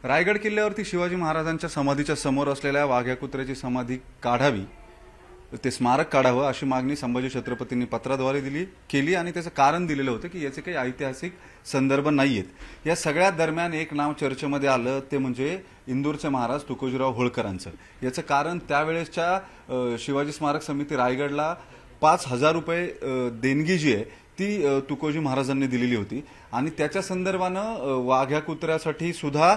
रायगड किल्ल्यावरती शिवाजी महाराजांच्या समाधीच्या समोर असलेल्या वाघ्या कुत्र्याची समाधी काढावी, ते स्मारक काढावं अशी मागणी संभाजी छत्रपतींनी पत्राद्वारे केली आणि त्याचं कारण दिलेलं होतं की याचे काही ऐतिहासिक संदर्भ नाहीयेत। या सगळ्या दरम्यान एक नाव चर्चेमध्ये आलं, ते म्हणजे इंदूरचे महाराज तुकोजीराव होळकरांचं। याचं कारण त्यावेळेसच्या शिवाजी स्मारक समिती रायगडला 5,000 रुपये देणगी जी आहे ती तुकोजी महाराजांनी दिलेली होती आणि त्याच्या संदर्भानं वाघ्या कुत्र्यासाठी सुद्धा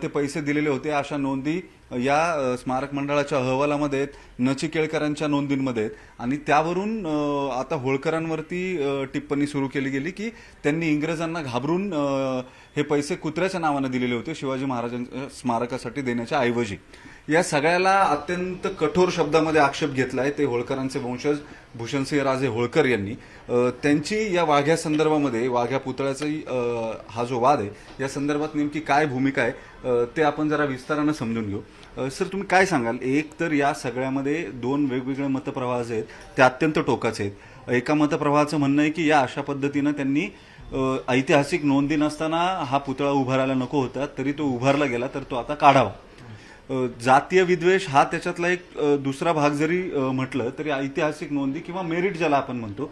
ते पैसे दिलेले होते अशा नोंदी या स्मारक मंडळाच्या अहवालामध्ये आहेत, नचिकेळकरांच्या नोंदींमध्ये आहेत आणि त्यावरून आता होळकरांवरती टिप्पणी सुरू केली गेली की त्यांनी इंग्रजांना घाबरून हे पैसे कुत्र्याच्या नावाने दिलेले होते शिवाजी महाराजांच्या स्मारकासाठी देण्याच्या ऐवजी। या सगळ्याला अत्यंत कठोर शब्दामध्ये आक्षेप घेतलाय ते होळकरांचे वंशज भूषणसिंह राजे होळकर यांनी। त्यांची या वाघ्या संदर्भामध्ये, वाघ्या पुतळ्याचा हा जो वाद आहे या संदर्भात नेमकी काय भूमिका आहे ते आपण जरा विस्तारानं समजून घेऊ। सर, तुम्ही काय सांगाल? एक तर या सगळ्यामध्ये दोन वेगवेगळे मतप्रवाह जे आहेत ते अत्यंत टोकाचे आहेत। एका मतप्रवाहाचं म्हणणं आहे की या अशा पद्धतीनं त्यांनी ऐतिहासिक नोंदी नसताना हा पुतळा उभारायला नको होता, तरी तो उभारला गेला तर तो आता काढावा। जातीय विद्वेष हा त्याच्यातला एक दुसरा भाग जरी म्हटलं तरी ऐतिहासिक नोंदी किंवा मेरिट ज्याला आपण म्हणतो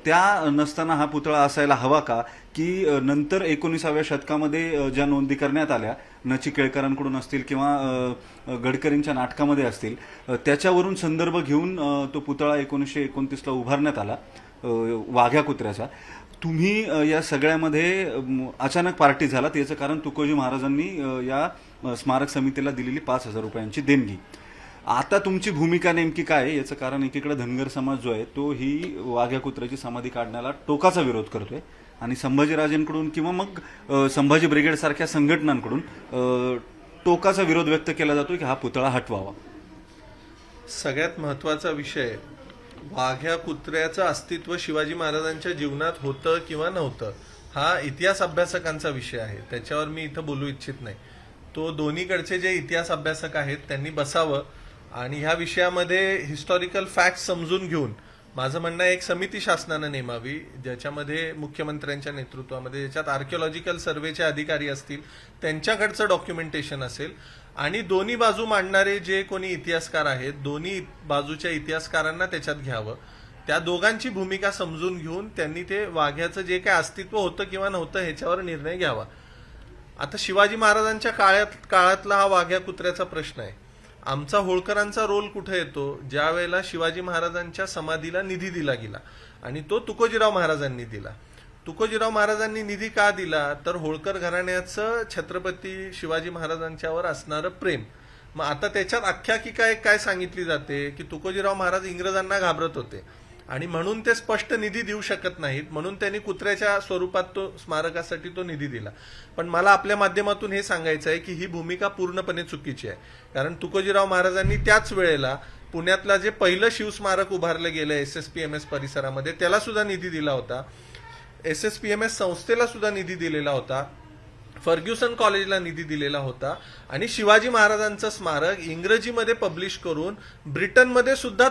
त्या नसताना हा पुतळा असायला हवा का? की नंतर 19व्या शतकामध्ये ज्या नोंदी करण्यात आल्या नचिकेळकरांकडून असतील किंवा गडकरींच्या नाटकामध्ये असतील त्याच्यावरून संदर्भ घेऊन तो पुतळा 1929ला उभारण्यात आला वाघ्या कुत्र्याचा। तुम्ही या सगळ्यामध्ये अचानक पार्टी झालात, याचं कारण तुकोजी महाराजांनी या स्मारक समितीला दिलेली 5,000 रुपयांची देणगी। आता तुमची भूमिका नेमकी काय आहे? याचं कारण एकीकडे धनगर समाज जो आहे तो ही वाघ्या कुत्र्याची समाधी काढण्याला टोकाचा विरोध करतोय आणि संभाजीराजेंकडून किंवा मग संभाजी ब्रिगेड सारख्या संघटनांकडून टोकाचा विरोध व्यक्त केला जातो की हा पुतळा हटवावा। सगळ्यात महत्त्वाचा विषय, वाघ्या कुत्र्याचं अस्तित्व शिवाजी महाराजांच्या जीवनात होतं किंवा नव्हतं हा इतिहास अभ्यासकांचा विषय आहे, त्याच्यावर मी इथं बोलू इच्छित नाही। तो दोन्हीकडचे जे इतिहास अभ्यासक आहेत त्यांनी बसावं आणि ह्या विषयामध्ये हिस्टॉरिकल फॅक्ट्स समजून घेऊन माझं म्हणणं एक समिती शासनानं नेमावी, ज्याच्यामध्ये मुख्यमंत्र्यांच्या नेतृत्वामध्ये, ज्याच्यात आर्किओलॉजिकल सर्वेचे अधिकारी असतील, त्यांच्याकडचं डॉक्युमेंटेशन असेल आणि दोन्ही बाजू मांडणारे जे कोणी इतिहासकार आहेत दोन्ही बाजूच्या इतिहासकारांना त्याच्यात घ्यावं। त्या दोघांची भूमिका समजून घेऊन त्यांनी ते वाघ्याचं जे काय अस्तित्व होतं किंवा नव्हतं ह्याच्यावर निर्णय घ्यावा। आता शिवाजी महाराजांच्या काळातला हा वाघ्या कुत्र्याचा प्रश्न आहे। आमचा होळकरांचा रोल कुठे येतो? ज्या वेळेला शिवाजी महाराजांच्या समाधीला निधी दिला गेला आणि तो तुकोजीराव महाराजांनी दिला। तुकोजीराव महाराजांनी निधी का दिला? तर होळकर घराण्याचं छत्रपती शिवाजी महाराजांच्यावर असणारं प्रेम। मग आता त्याच्यात आख्यायिका काय सांगितली जाते की तुकोजीराव महाराज इंग्रजांना घाबरत होते आणि म्हणून ते स्पष्ट निधी देऊ शकत नाहीत, म्हणून त्यांनी कुत्र्याच्या स्वरूपात तो स्मारकासाठी तो निधी दिला। पण मला आपल्या माध्यमातून हे सांगायचं आहे की ही भूमिका पूर्णपणे चुकीची आहे, कारण तुकोजीराव महाराजांनी त्याच वेळेला पुण्यातला जे पहिलं शिवस्मारक उभारलं गेलं SSPMS परिसरामध्ये त्याला सुद्धा निधी दिला होता, SSPMS संस्थेला सुद्धा निधी दिलेला होता, फर्ग्युसन कॉलेजला निधी दिलेला होता आणि शिवाजी महाराजांचं स्मारक इंग्रजीमध्ये पब्लिश करून ब्रिटनमध्ये सुद्धा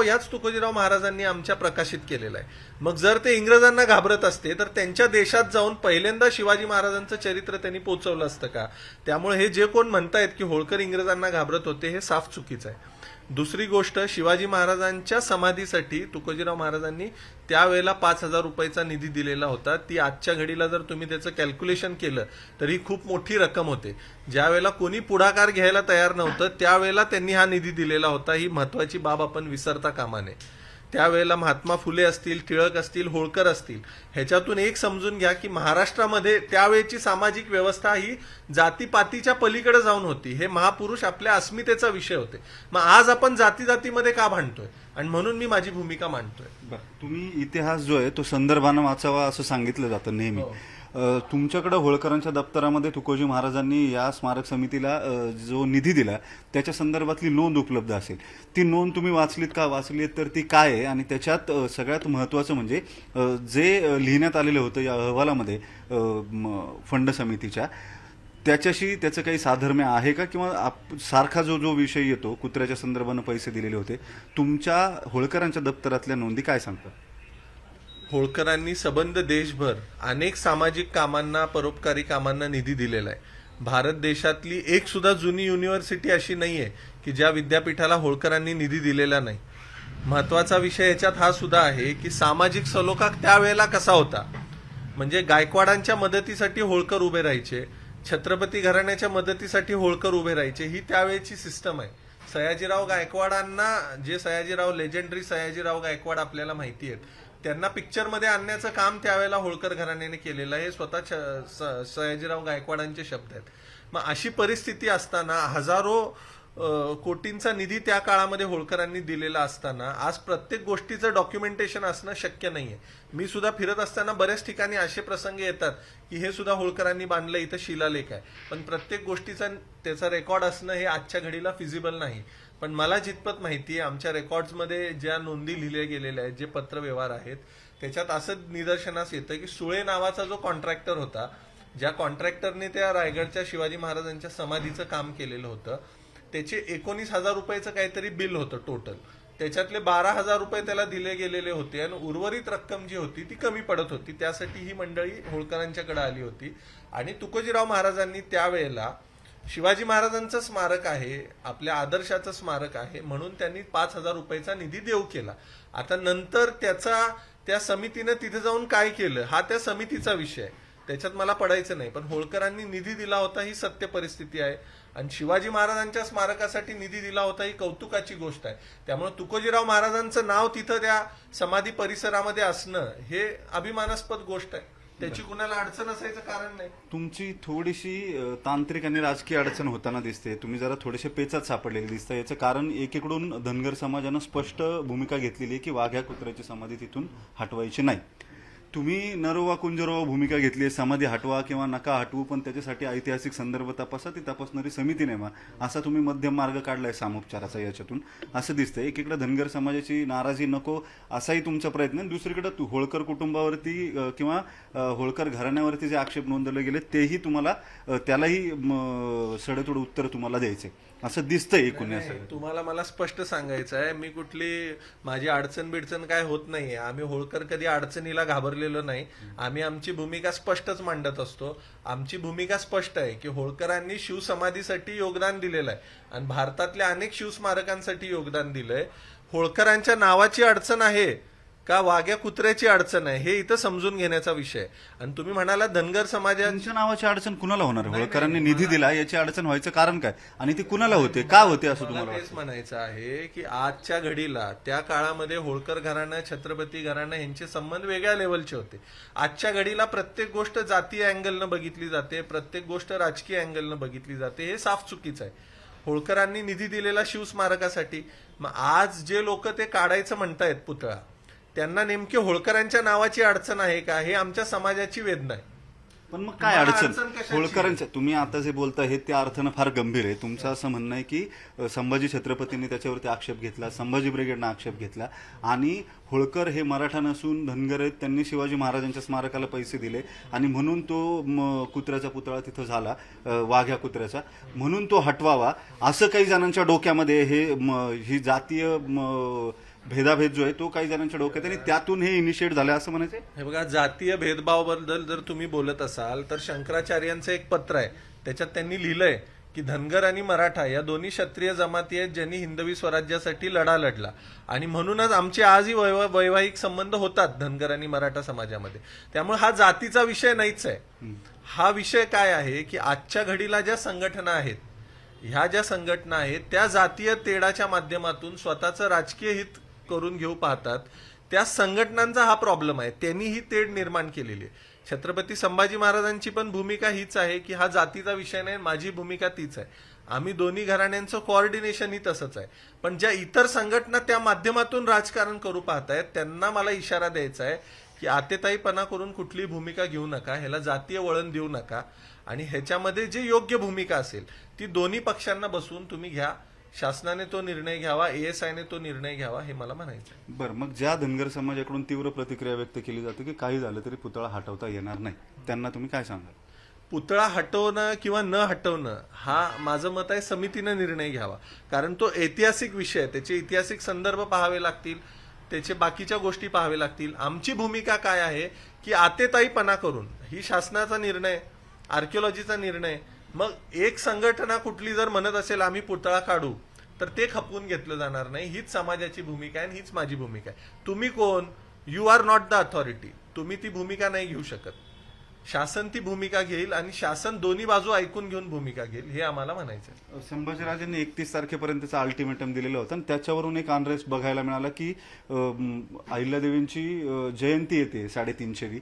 याच तुकोजीराव महाराजांनी आमच्या प्रकाशित केलेलं आहे। मग जर ते इंग्रजांना घाबरत असते तर त्यांच्या देशात जाऊन पहिल्यांदा शिवाजी महाराजांचं चरित्र त्यांनी पोहोचवलं असतं का? त्यामुळे हे जे कोण म्हणतायत की होळकर इंग्रजांना घाबरत होते हे साफ चुकीचं आहे। दुसरी गोष्ट, शिवाजी महाराजांच्या समाधीसाठी तुकोजीराव महाराजांनी त्यावेळेला 5,000 रुपयाचा निधी दिलेला होता। ती आजच्या घडीला जर तुम्ही त्याचं कॅल्क्युलेशन केलं तर ही खूप मोठी रक्कम होते। ज्या वेळेला कोणी पुढाकार घ्यायला तयार नव्हतं त्यावेळेला त्यांनी हा निधी दिलेला होता, ही महत्वाची बाब आपण विसरता कामा नये। त्यावेळेला महात्मा फुले असतील, टिळक असतील, होळकर असतील, ह्याच्यातून एक समजून घ्या की महाराष्ट्रामध्ये त्यावेळेची सामाजिक व्यवस्था ही जातीपातीच्या पलीकडे जाऊन होती। हे महापुरुष आपल्या अस्मितेचा विषय होते। मग आज आपण जातीमध्ये का भांडतोय? आणि म्हणून मी माझी भूमिका मांडतोय। तुम्ही इतिहास जो आहे तो संदर्भानं वाचावा असं सांगितलं जातं नेहमी। तुमच्याकडे होळकरांच्या दप्तरामध्ये तुकोजी महाराजांनी या स्मारक समितीला जो निधी दिला त्याच्या संदर्भातली नोंद उपलब्ध असेल, ती नोंद तुम्ही वाचलीत का? वाचलीत तर ती काय आहे? आणि त्याच्यात सगळ्यात महत्त्वाचं म्हणजे जे लिहिण्यात आलेलं होतं या अहवालामध्ये फंड समितीच्या, त्याचं काही साधर्म्य आहे का? किंवा सारखा जो विषय येतो कुत्र्याच्या संदर्भानं पैसे दिलेले होते, तुमच्या होळकरांच्या दप्तरातल्या नोंदी काय सांगतात? होळकरांनी सबंध देशभर अनेक सामाजिक कामांना, परोपकारी कामांना निधी दिलेला आहे। भारत देशातली एक सुद्धा जुनी युनिव्हर्सिटी अशी नाहीये की ज्या विद्यापीठाला होळकरांनी निधी दिलेला नाही. महत्वाचा विषय याच्यात हा सुद्धा आहे की सामाजिक सलोखा त्यावेळेला कसा होता. म्हणजे गायकवाडांच्या मदतीसाठी होळकर उभे राहायचे, छत्रपती घराण्याच्या मदतीसाठी होळकर उभे राहायचे. ही त्यावेळेची सिस्टम आहे. सयाजीराव गायकवाडांना, जे सयाजीराव लेजेंडरी सयाजीराव गायकवाड आपल्याला माहिती आहेत, त्यांना पिक्चरमध्ये आणण्याचं काम त्यावेळेला होळकर घराण्याने केलेलं आहे. हे स्वतः सयाजीराव गायकवाडांचे शब्द आहेत. मग अशी परिस्थिती असताना हजारो कोटींचा निधी त्या काळामध्ये होळकरांनी दिलेला असताना आज प्रत्येक गोष्टीचं डॉक्युमेंटेशन असणं शक्य नाहीये. मी सुद्धा फिरत असताना बऱ्याच ठिकाणी असे प्रसंग येतात की हे सुद्धा होळकरांनी बांधलं, इथं शिलालेख आहे, पण प्रत्येक गोष्टीचा त्याचा रेकॉर्ड असणं हे आजच्या घडीला फिजिबल नाही. पण मला जितपत माहिती आहे, आमच्या रेकॉर्ड्समध्ये ज्या नोंदी लिहिल्या गेलेल्या आहेत, जे पत्रव्यवहार आहेत, त्याच्यात असं निदर्शनास येतं की सुळे नावाचा जो कॉन्ट्रॅक्टर होता, ज्या कॉन्ट्रॅक्टरने त्या रायगडच्या शिवाजी महाराजांच्या समाधीचं काम केलेलं होतं, त्याचे 19,000 रुपयाचं काहीतरी बिल होतं टोटल. त्याच्यातले 12,000 रुपये त्याला दिले गेलेले होते आणि उर्वरित रक्कम जी होती ती कमी पडत होती. त्यासाठी ही मंडळी होळकरांच्याकडे आली होती आणि तुकोजीराव महाराजांनी त्यावेळेला शिवाजी महाराजांचं स्मारक आहे, आपल्या आदर्शाचं स्मारक आहे म्हणून त्यांनी 5,000 रुपयाचा निधी देऊ केला. आता नंतर त्या समितीनं तिथे जाऊन काय केलं हा त्या समितीचा विषय आहे, त्याच्यात मला पडायचं नाही. पण होळकरांनी निधी दिला होता ही सत्य परिस्थिती आहे आणि शिवाजी महाराजांच्या स्मारकासाठी निधी दिला होता ही कौतुकाची गोष्ट आहे. त्यामुळे तुकोजीराव महाराजांचं नाव तिथं त्या समाधी परिसरामध्ये असणं हे अभिमानास्पद गोष्ट आहे. त्याची कुणाला अडचण असायचं कारण नाही. तुमची थोडीशी तांत्रिक आणि राजकीय अडचण होताना दिसते. तुम्ही जरा थोडेसे पेचात सापडलेले दिसतं. याचं कारण एकीकडून धनगर समाजानं स्पष्ट भूमिका घेतलेली आहे की वाघ्या कुत्र्याची समाधी तिथून हटवायची नाही. तुम्ही नरोवा कुंजरोवा भूमिका घेतली आहे, समाधी हटवा किंवा नका हटवू, पण त्याच्यासाठी ऐतिहासिक संदर्भ तपासा, ती तपासणारी समिती नेमा, असा तुम्ही मध्यम मार्ग काढलाय सामोपचाराचा. याच्यातून असं दिसतंय एकीकडे धनगर समाजाची नाराजी नको असाही तुमचा प्रयत्न आहे, दुसरीकडे होळकर कुटुंबावरती किंवा होळकर घराण्यावरती जे आक्षेप नोंदवले गेले तेही तुम्हाला त्यालाही सडेतोड उत्तर तुम्हाला द्यायचे असं दिसतंय एकूण. तुम्हाला मला स्पष्ट सांगायचं आहे, मी कुठली माझी अडचण बिडचण काय होत नाहीये. आम्ही होळकर कधी अडचणीला घाबरलेलो नाही. आम्ही आमची भूमिका स्पष्टच मांडत असतो. आमची भूमिका स्पष्ट आहे की होळकरांनी शिवसमाधीसाठी योगदान दिलेलं आहे आणि भारतातल्या अनेक शिवस्मारकांसाठी योगदान दिलंय. होळकरांच्या नावाची अडचण आहे का वाघ्या कुत्र्याची अडचण आहे हे इथं समजून घेण्याचा विषय. आणि तुम्ही म्हणाला धनगर समाजाच्या नावाची अडचण कुणाला होणार? होळकरांनी निधी दिला याची अडचण व्हायचं कारण काय आणि ती कुणाला होते, का होते असं तुम्हाला तेच म्हणायचं आहे की आजच्या घडीला त्या काळामध्ये होळकर घराणं, छत्रपती घराणं यांचे संबंध वेगळ्या लेवलचे होते. आजच्या घडीला प्रत्येक गोष्ट जातीय अँगलनं बघितली जाते, प्रत्येक गोष्ट राजकीय अँगलनं बघितली जाते. हे साफ चुकीचं आहे. होळकरांनी निधी दिलेला शिवस्मारकासाठी, मग आज जे लोक ते काढायचं म्हणतायत पुतळा, त्यांना नेमके होळकरांच्या नावाची अडचण आहे का हे आमच्या समाजाची वेदना आहे. पण मग काय अडचण होळकरांच्या? तुम्ही आता जे बोलता हे त्या अर्थानं फार गंभीर आहे. तुमचं असं म्हणणं आहे की संभाजी छत्रपतींनी त्याच्यावरती आक्षेप घेतला, संभाजी ब्रिगेडनं आक्षेप घेतला आणि होळकर हे मराठा नसून धनगर आहेत, त्यांनी शिवाजी महाराजांच्या स्मारकाला पैसे दिले आणि म्हणून तो कुत्र्याचा पुतळा तिथं झाला, वाघ्या कुत्र्याचा, म्हणून तो हटवावा असं काही जणांच्या डोक्यामध्ये ही जातीय भेदाभेद जो आहे तो काही जणांच्या डोक्यात आणि त्यातून हे इनिशिएट झालं असं म्हणायचं. हे बघा, जातीय भेदभावाबद्दल जर तुम्ही बोलत असाल तर शंकराचार्यांचं एक पत्र आहे, त्याच्यात त्यांनी लिहिलंय की धनगर आणि मराठा या दोन्ही क्षत्रिय जमाती आहेत ज्यांनी हिंदवी स्वराज्यासाठी लढा लढला आणि म्हणूनच आमचे आजही वैवाहिक संबंध होतात धनगर आणि मराठा समाजामध्ये. त्यामुळे हा जातीचा विषय नाहीच आहे. हा विषय काय आहे की आजच्या घडीला ज्या संघटना आहेत, ह्या ज्या संघटना आहेत त्या जातीय तेढाच्या माध्यमातून स्वतःचं राजकीय हित करून घेऊ पाहतात. त्या संघटनांचा हा प्रॉब्लेम आहे. त्यांनी ही तेढ निर्माण केलेली आहे. छत्रपती संभाजी महाराजांची पण भूमिका हीच आहे की हा जातीचा विषय नाही, माझी भूमिका तीच आहे. आम्ही दोन्ही घराण्यांचं कोऑर्डिनेशन ही तसंच आहे. पण ज्या इतर संघटना त्या माध्यमातून राजकारण करू पाहतायत त्यांना मला इशारा द्यायचा आहे की आतेताईपणा करून कुठली भूमिका घेऊ नका, ह्याला जातीय वळण देऊ नका आणि ह्याच्यामध्ये जे योग्य भूमिका असेल ती दोन्ही पक्षांना बसवून तुम्ही घ्या. शासनाने तो निर्णय घ्यावा, ASIने तो निर्णय घ्यावा हे मला म्हणायचं. बरं, मग ज्या धनगर समाजाकडून तीव्र प्रतिक्रिया व्यक्त केली जाते की काही झालं तरी पुतळा हटवता येणार नाही, त्यांना तुम्ही काय सांगाल? पुतळा हटवणं किंवा न हटवणं हा माझं मत आहे समितीनं निर्णय घ्यावा. कारण तो ऐतिहासिक विषय आहे, त्याचे ऐतिहासिक संदर्भ पाहावे लागतील, त्याचे बाकीच्या गोष्टी पाहावे लागतील. आमची भूमिका काय आहे की आतेताईपणा करून ही शासनाचा निर्णय, आर्किओलॉजीचा निर्णय, मग एक संघटना कुठली जर म्हणत असेल आम्ही पुतळा काढू, तर ते खपवून घेतलं जाणार नाही. हीच समाजाची भूमिका आहे आणि हीच माझी भूमिका आहे. तुम्ही कोण? You are not the authority. तुम्ही ती भूमिका नाही घेऊ शकत. शासन ती भूमिका घेईल आणि शासन दोन्ही बाजू ऐकून घेऊन भूमिका घेईल, हे आम्हाला म्हणायचं आहे. संभाजीराजेंनी 31 तारखेपर्यंतचा अल्टिमेटम दिलेलं होतं आणि त्याच्यावरून एक अनरेस्ट बघायला मिळाला की अहिल्यादेवींची जयंती येते 350वी.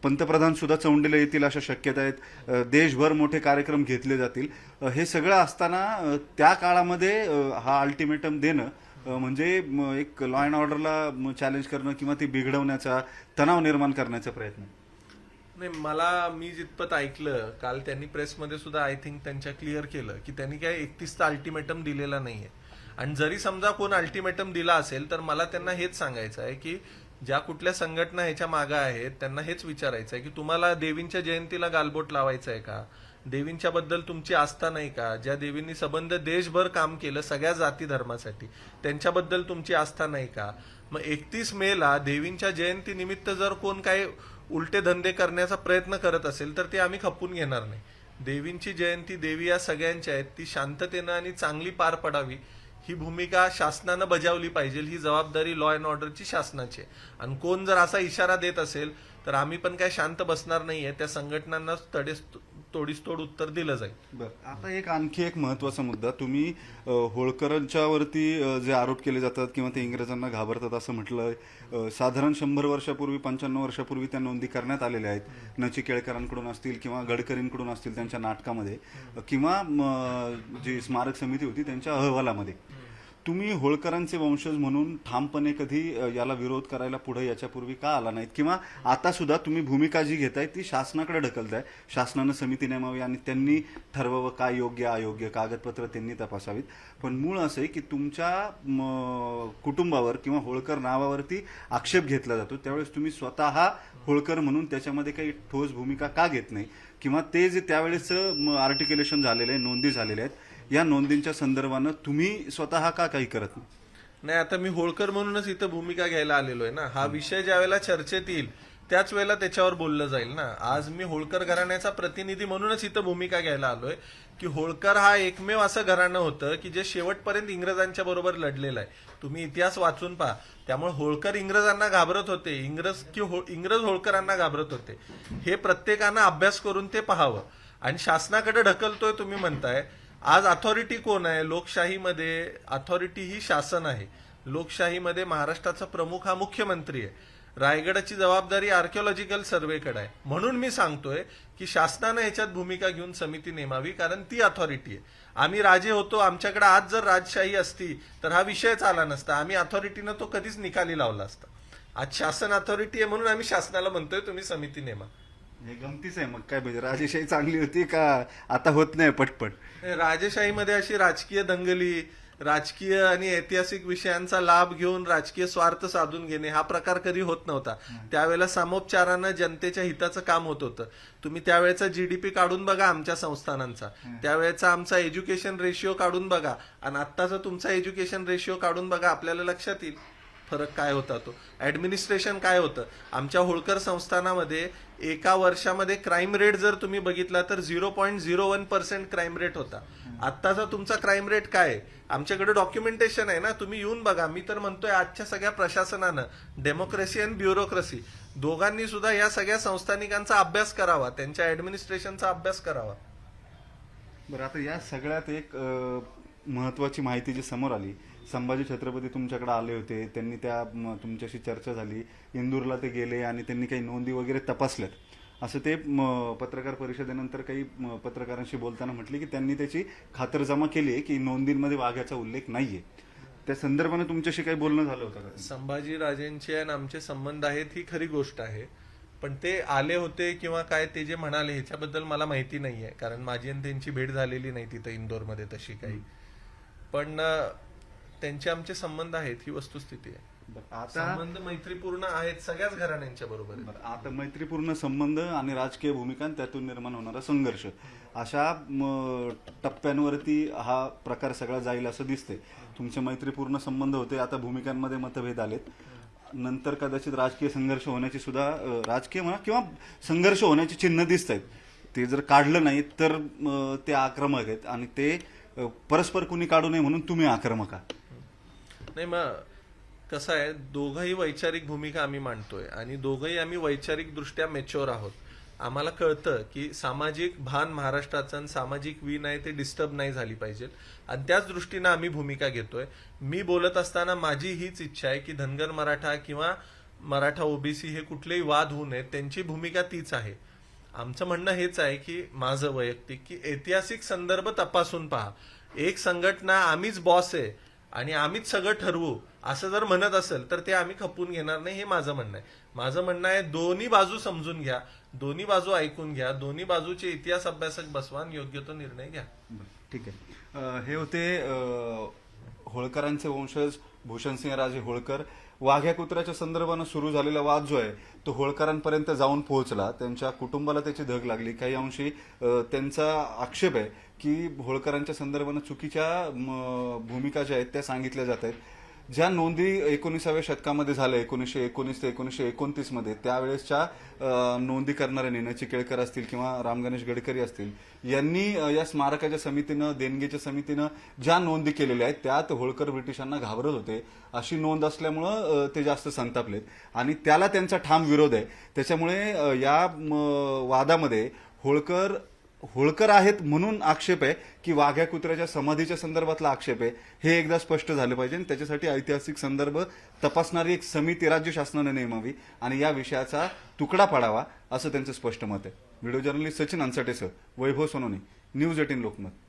पंतप्रधान सुद्धा चौंडीला येतील अशा शक्यता आहेत. देशभर मोठे कार्यक्रम घेतले जातील. हे सगळं असताना त्या काळामध्ये हा अल्टिमेटम देणं म्हणजे एक लॉ अँड ऑर्डरला चॅलेंज करणं किंवा ती बिघडवण्याचा, तणाव निर्माण करण्याचा प्रयत्न. नाही, मी जितपत ऐकलं काल त्यांनी प्रेसमध्ये सुद्धा आय थिंक त्यांच्या क्लिअर केलं की त्यांनी काय 31चा अल्टिमेटम दिलेला नाहीये. आणि जरी समजा कोण अल्टिमेटम दिला असेल तर मला त्यांना हेच सांगायचं आहे की ज्या कुठल्या संघटना ह्याच्या मागे आहेत त्यांना हेच विचारायचं आहे की तुम्हाला देवींच्या जयंतीला गालबोट लावायचं आहे का? देवींच्या बद्दल तुमची आस्था नाही का? ज्या देवींनी संबंध देशभर काम केलं सगळ्या जाती धर्मासाठी, त्यांच्याबद्दल तुमची आस्था नाही का? मग 31 मेला देवींच्या जयंती निमित्त जर कोण काही उलटे धंदे करण्याचा प्रयत्न करत असेल तर ते आम्ही खपवून घेणार नाही. देवींची जयंती, देवी या सगळ्यांच्या आहेत, ती शांततेनं आणि चांगली पार पडावी ही भूमिका शासनानं बजावली पाहिजे. ही जबाबदारी लॉ अँड ऑर्डरची शासनाची आहे. आणि कोण जर असा इशारा देत असेल तर आम्ही पण काय शांत बसणार नाहीये. त्या संघटनांना तोडीसतोड उत्तर दिलं जाईल. बरं, आता आणखी एक महत्वाचा मुद्दा. तुम्ही होळकरांच्या वरती जे आरोप केले जातात किंवा ते इंग्रजांना घाबरतात असं म्हटलं, साधारण 100 वर्षापूर्वी, 95 वर्षापूर्वी त्या नोंदी करण्यात आलेल्या आहेत. नचिकेळकरांकडून असतील किंवा गडकरींकडून असतील त्यांच्या नाटकामध्ये किंवा जी स्मारक समिती होती त्यांच्या अहवालामध्ये. तुम्ही होळकरांचे वंशज म्हणून ठामपणे कधी याला विरोध करायला पुढे याच्यापूर्वी का आला नाहीत? किंवा आता सुद्धा तुम्ही भूमिका जी घेताय ती शासनाकडे ढकलताय, शासनानं समिती नेमावी आणि त्यांनी ठरवावं काय योग्य अयोग्य, कागदपत्र त्यांनी तपासावीत. पण मूळ असं आहे की तुमच्या कुटुंबावर किंवा होळकर नावावरती आक्षेप घेतला जातो, त्यावेळेस तुम्ही स्वतः होळकर म्हणून त्याच्यामध्ये काही ठोस भूमिका का घेत नाही? किंवा ते जे त्यावेळेसचं आर्टिक्युलेशन झालेलं आहे, नोंदी झालेल्या आहेत, या नोंदींच्या संदर्भानं तुम्ही स्वतः का काही करत नाही? नाही, आता मी होळकर म्हणूनच इथं भूमिका घ्यायला आलेलो आहे ना. हा विषय ज्या वेळेला चर्चेत येईल त्याच वेळेला त्याच्यावर बोललं जाईल ना. आज मी होळकर घराण्याचा प्रतिनिधी म्हणूनच इथं भूमिका घ्यायला आलोय की होळकर हा एकमेव असं घराणं होतं की जे शेवटपर्यंत इंग्रजांच्या बरोबर लढलेलं आहे. तुम्ही इतिहास वाचून पहा. त्यामुळे होळकर इंग्रजांना घाबरत होते, इंग्रज होळकरांना घाबरत होते. हे प्रत्येकानं अभ्यास करून ते पाहावं. आणि शासनाकडे ढकलतोय तुम्ही म्हणताय. आज अथॉरिटी कोण आहे? लोकशाहीमध्ये अथॉरिटी ही शासन आहे. लोकशाहीमध्ये महाराष्ट्राचा प्रमुख हा मुख्यमंत्री आहे. रायगडाची जबाबदारी आर्किओलॉजिकल सर्व्हेकडे आहे. म्हणून मी सांगतोय की शासनानं याच्यात भूमिका घेऊन समिती नेमावी, कारण ती अथॉरिटी आहे. आम्ही राजे होतो, आमच्याकडे आज जर राजशाही असती तर हा विषयच आला नसता. आम्ही अथॉरिटीनं तो कधीच निकाली लावला असता. आज शासन अथॉरिटी आहे म्हणून आम्ही शासनाला म्हणतोय तुम्ही समिती नेमा. हे गमतीच आहे. मग काय म्हणजे राजेशाही चांगली होती का आता होत नाही पटपट? राजेशाहीमध्ये अशी राजकीय दंगली, राजकीय आणि ऐतिहासिक विषयांचा लाभ घेऊन राजकीय स्वार्थ साधून घेणे हा प्रकार कधी होत नव्हता. त्यावेळेला सामोपचारानं जनतेच्या हिताचं काम होत होतं. तुम्ही त्यावेळेचा जीडीपी काढून बघा आमच्या संस्थानांचा, त्यावेळेचा आमचा एज्युकेशन रेशिओ काढून बघा आणि आत्ताचा तुमचा एज्युकेशन रेशिओ काढून बघा. आपल्याला लक्षात येईल फरक काय होता. तो ऍडमिनिस्ट्रेशन काय होतं. आमच्या होळकर संस्थानामध्ये एका वर्षामध्ये क्राईम रेट जर तुम्ही बघितला तर 0.01% क्राईम रेट होता. आत्ताचा तुमचा क्राईम रेट काय आहे? आमच्याकडे डॉक्युमेंटेशन आहे ना, तुम्ही येऊन बघा. मी तर म्हणतोय आजच्या सगळ्या प्रशासनानं, डेमोक्रेसी आणि ब्युरोक्रेसी दोघांनी सुद्धा या सगळ्या संस्थानिकांचा अभ्यास करावा, त्यांच्या ऍडमिनिस्ट्रेशनचा अभ्यास करावा. बरं, आता या सगळ्यात एक महत्वाची माहिती जी समोर आली, संभाजी छत्रपती तुमच्याकडे आले होते, त्यांनी तुमच्याशी चर्चा झाली, इंदूरला ते गेले आणि त्यांनी काही नोंदी वगैरे तपासल्यात असं ते पत्रकार परिषदेनंतर काही पत्रकारांशी बोलताना म्हटले की त्यांनी त्याची खातरजमा केली आहे की नोंदींमध्ये वाघ्याचा उल्लेख नाहीये. त्या संदर्भाने तुमच्याशी काही बोलणं झालं होतं का? संभाजी राजेंचे आणि आमचे संबंध आहेत ही खरी गोष्ट आहे, पण ते आले होते किंवा काय ते जे म्हणाले ह्याच्याबद्दल मला माहिती नाहीये, कारण माझी आणि त्यांची भेट झालेली नाही तिथं इंदोरमध्ये तशी काही. पण त्यांचे आमचे संबंध आहेत ही वस्तुस्थिती आहे. संबंध मैत्रीपूर्ण आहेत सगळ्याच घराण्यांच्या बरोबर. आता मैत्रीपूर्ण संबंध आणि राजकीय भूमिका आणि त्यातून निर्माण होणारा संघर्ष अशा टप्प्यांवरती हा प्रकार सगळा जाईल असं दिसतंय. तुमचे मैत्रीपूर्ण संबंध होते, आता भूमिकांमध्ये मतभेद आलेत, नंतर कदाचित राजकीय संघर्ष होण्याची सुद्धा, राजकीय म्हणा किंवा संघर्ष होण्याची चिन्ह दिसत आहेत. ते जर काढलं नाही तर ते आक्रमक आहेत आणि ते परस्पर कुणी काढू नये म्हणून तुम्ही आक्रमक आहात. नाही मग कसं आहे, दोघंही वैचारिक भूमिका आम्ही मांडतोय आणि दोघंही आम्ही वैचारिकदृष्ट्या मेच्युअर आहोत. आम्हाला कळतं की सामाजिक भान महाराष्ट्राचं आणि सामाजिक वीण आहे ते डिस्टर्ब नाही झाली पाहिजे आणि त्याच दृष्टीनं आम्ही भूमिका घेतोय. मी बोलत असताना माझी हीच इच्छा आहे की धनगर मराठा किंवा मराठा ओबीसी हे कुठलेही वाद होऊ नयेत, त्यांची भूमिका तीच आहे. आमचं म्हणणं हेच आहे की माझं वैयक्तिक की ऐतिहासिक संदर्भ तपासून पहा. एक संघटना आम्हीच बॉस आहे आणि आम्हीच सगळं ठरवू असं जर म्हणत असेल तर ते आम्ही खपून घेणार नाही, हे माझं म्हणणं आहे. माझं म्हणणं आहे दोन्ही बाजू समजून घ्या, दोन्ही बाजू ऐकून घ्या, दोन्ही बाजूचे इतिहास अभ्यासक बसवा आणि योग्य तो निर्णय घ्या. ठीक आहे. हे होते होळकरांचे वंशज भूषणसिंह राजे होळकर. वाघ्या कुत्र्याच्या संदर्भानं सुरू झालेला वाद जो आहे तो होळकरांपर्यंत जाऊन पोहोचला. त्यांच्या कुटुंबाला त्याची धग लागली. काही अंशी त्यांचा आक्षेप आहे की होळकरांच्या संदर्भानं चुकीच्या भूमिका ज्या आहेत त्या सांगितल्या जात आहेत. ज्या नोंदी 19व्या शतकामध्ये झाल्या 1919 ते 1929 मध्ये, त्यावेळेसच्या नोंदी करणाऱ्यांनी नचिकेळकर असतील किंवा राम गणेश गडकरी असतील यांनी या स्मारकाच्या समितीनं, देणगीच्या समितीनं ज्या नोंदी केलेल्या आहेत त्यात होळकर ब्रिटिशांना घाबरत होते अशी नोंद असल्यामुळं ते जास्त संतापलेत आणि त्याला त्यांचा ठाम विरोध आहे. त्याच्यामुळे या वादामध्ये होळकर आहेत म्हणून आक्षेप आहे की वाघ्या कुत्र्याच्या समाधीच्या संदर्भातला आक्षेप आहे, हे एकदा स्पष्ट झालं पाहिजे आणि त्याच्यासाठी ऐतिहासिक संदर्भ तपासणारी एक समिती राज्य शासनाने नेमावी आणि या विषयाचा तुकडा पाडावा असं त्यांचं स्पष्ट मत आहे. व्हिडिओ जर्नलिस्ट सचिन अन्साटेसह वैभव सोनोनी, न्यूज 18 लोकमत.